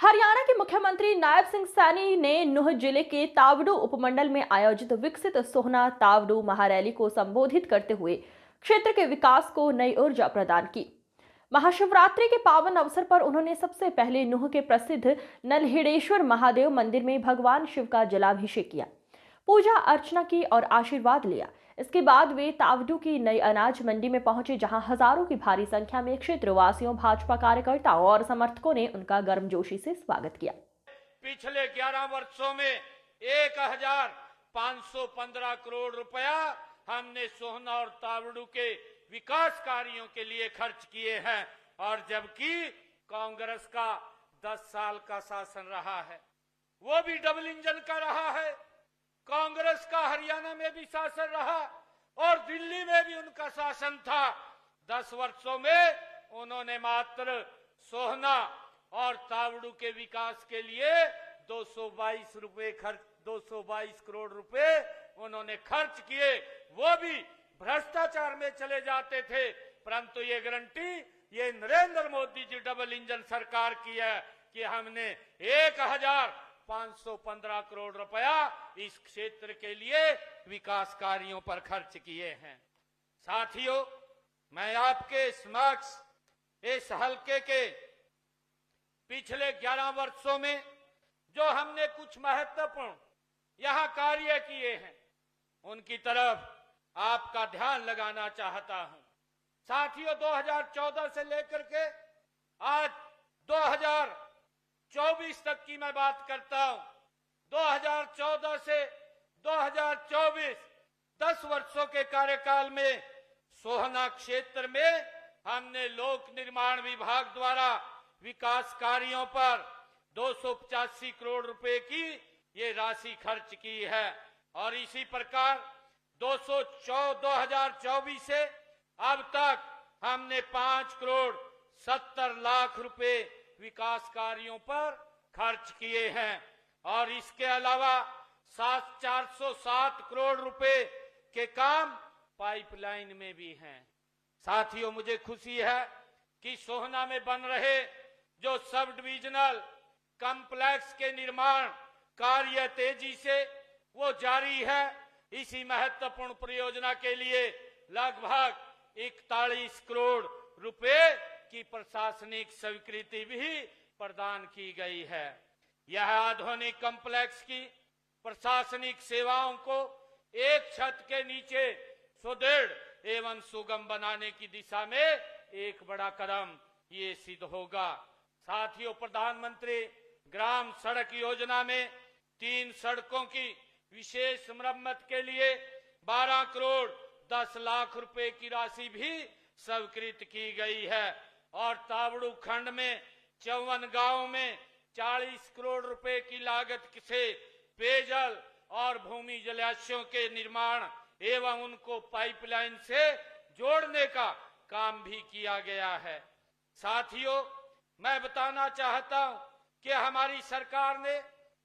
हरियाणा के मुख्यमंत्री नायब सिंह सैनी ने नूंह जिले के तावड़ू उपमंडल में आयोजित विकसित सोहना तावड़ू महारैली को संबोधित करते हुए क्षेत्र के विकास को नई ऊर्जा प्रदान की। महाशिवरात्रि के पावन अवसर पर उन्होंने सबसे पहले नूंह के प्रसिद्ध नलहेड़ेश्वर महादेव मंदिर में भगवान शिव का जलाभिषेक किया, पूजा अर्चना की और आशीर्वाद लिया। इसके बाद वे तावड़ू की नई अनाज मंडी में पहुंचे, जहां हजारों की भारी संख्या में क्षेत्रवासियों, भाजपा कार्यकर्ताओं और समर्थकों ने उनका गर्मजोशी से स्वागत किया। पिछले 11 वर्षों में 1515 करोड़ रुपया हमने सोहना और तावड़ू के विकास कार्यों के लिए खर्च किए हैं, और जबकि कांग्रेस का 10 साल का शासन रहा है, वो भी डबल इंजन का रहा है। कांग्रेस का हरियाणा में भी शासन रहा और दिल्ली में भी उनका शासन था। 10 वर्षों में उन्होंने मात्र सोहना और तावड़ू के विकास के लिए 222 करोड़ रुपए उन्होंने खर्च किए। वो भी भ्रष्टाचार में चले जाते थे, परंतु ये गारंटी ये नरेंद्र मोदी जी डबल इंजन सरकार की है कि हमने 1515 करोड़ रुपया इस क्षेत्र के लिए विकास कार्यों पर खर्च किए हैं। साथियों, मैं आपके समक्ष इस हलके के पिछले 11 वर्षों में जो हमने कुछ महत्वपूर्ण यहां कार्य किए हैं, उनकी तरफ आपका ध्यान लगाना चाहता हूं। साथियों, 2014 से लेकर के आज 2024 तक की मैं बात करता हूं। 2014 से 2024 10 वर्षों के कार्यकाल में सोहना क्षेत्र में हमने लोक निर्माण विभाग द्वारा विकास कार्यों पर 285 करोड़ रुपए की ये राशि खर्च की है, और इसी प्रकार 2024 से अब तक हमने 5 करोड़ 70 लाख रुपए विकास कार्यों पर खर्च किए हैं, और इसके अलावा 407 करोड़ रुपए के काम पाइपलाइन में भी हैं। साथियों, मुझे खुशी है कि सोहना में बन रहे जो सब डिविजनल कॉम्प्लेक्स के निर्माण कार्य तेजी से वो जारी है। इसी महत्वपूर्ण परियोजना के लिए लगभग 41 करोड़ रुपए की प्रशासनिक स्वीकृति भी प्रदान की गई है। यह आधुनिक कॉम्प्लेक्स की प्रशासनिक सेवाओं को एक छत के नीचे सुदृढ़ एवं सुगम बनाने की दिशा में एक बड़ा कदम ये सिद्ध होगा। साथियों, प्रधानमंत्री ग्राम सड़क योजना में 3 सड़कों की विशेष मरम्मत के लिए 12 करोड़ 10 लाख रुपए की राशि भी स्वीकृत की गई है, और तावड़ू खंड में 54 गांवों में 40 करोड़ रुपए की लागत से पेयजल और भूमि जलाशयों के निर्माण एवं उनको पाइपलाइन से जोड़ने का काम भी किया गया है। साथियों, मैं बताना चाहता हूं कि हमारी सरकार ने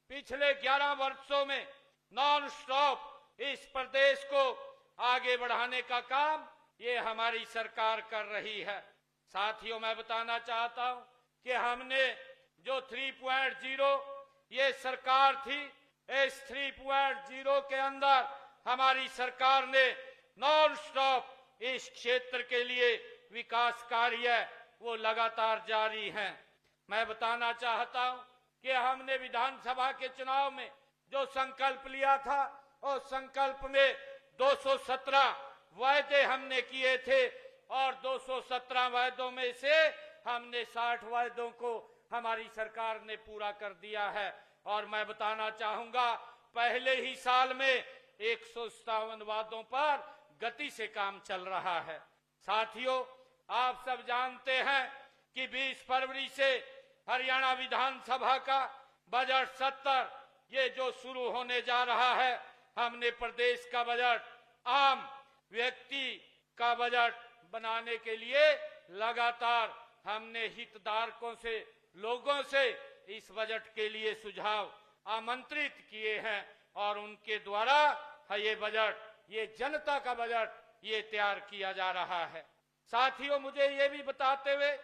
पिछले 11 वर्षों में नॉन स्टॉप इस प्रदेश को आगे बढ़ाने का काम ये हमारी सरकार कर रही है। साथियों, मैं बताना चाहता हूं कि हमने जो 3.0 ये सरकार थी, इस 3.0 के अंदर हमारी सरकार ने नॉन स्टॉप इस क्षेत्र के लिए विकास कार्य वो लगातार जारी हैं। मैं बताना चाहता हूं कि हमने विधानसभा के चुनाव में जो संकल्प लिया था, और संकल्प में 217 वायदे हमने किए थे, और 217 वायदों में से हमने 60 वायदों को हमारी सरकार ने पूरा कर दिया है। और मैं बताना चाहूंगा, पहले ही साल में 157 वादों पर गति से काम चल रहा है। साथियों, आप सब जानते हैं कि 20 फरवरी से हरियाणा विधानसभा का बजट सत्र ये जो शुरू होने जा रहा है, हमने प्रदेश का बजट आम व्यक्ति का बजट बनाने के लिए लगातार हमने हितधारकों से, लोगों से इस बजट के लिए सुझाव आमंत्रित किए हैं, और उनके द्वारा ये बजट, ये जनता का बजट ये तैयार किया जा रहा है। साथियों, मुझे ये भी बताते हुए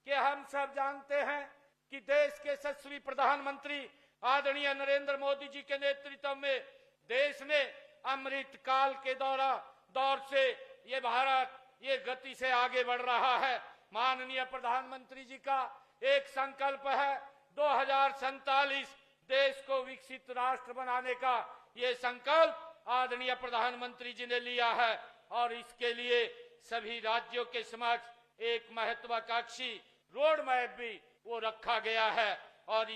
कि हम सब जानते हैं कि देश के यशस्वी प्रधानमंत्री आदरणीय नरेंद्र मोदी जी के नेतृत्व में देश ने अमृत काल के दौर से ये भारत ये गति से आगे बढ़ रहा है। माननीय प्रधानमंत्री जी का एक संकल्प है 2047 देश को विकसित राष्ट्र बनाने का, ये संकल्प आदरणीय प्रधानमंत्री जी ने लिया है और इसके लिए सभी राज्यों के समक्ष एक महत्वाकांक्षी रोड मैप भी वो रखा गया है और